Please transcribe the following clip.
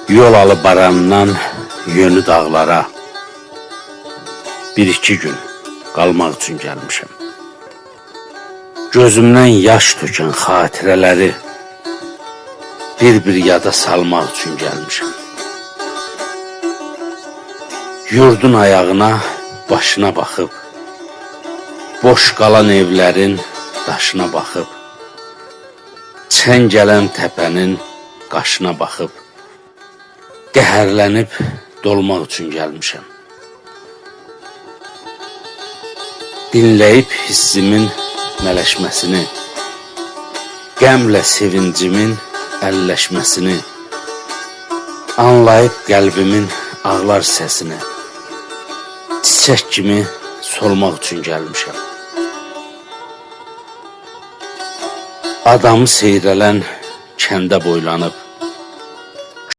Yol alı barandan yönü dağlara bir-iki gün qalmaq üçün gəlmişəm. Gözümdən yaş tökən xatirələri bir-bir yada salmaq üçün gəlmişəm. Yurdun ayağına, başına baxıb, boş qalan evlərin daşına baxıb, çən gələn təpənin qaşına baxıb, qəhərlənib dolmaq üçün gəlmişəm. Dinləyib hissimin mələşməsini, qəmlə sevincimin əlləşməsini, anlayıb qəlbimin ağlar səsini, çiçək kimi solmaq üçün gəlmişəm. Adamı seyrələn kəndə boylanıb,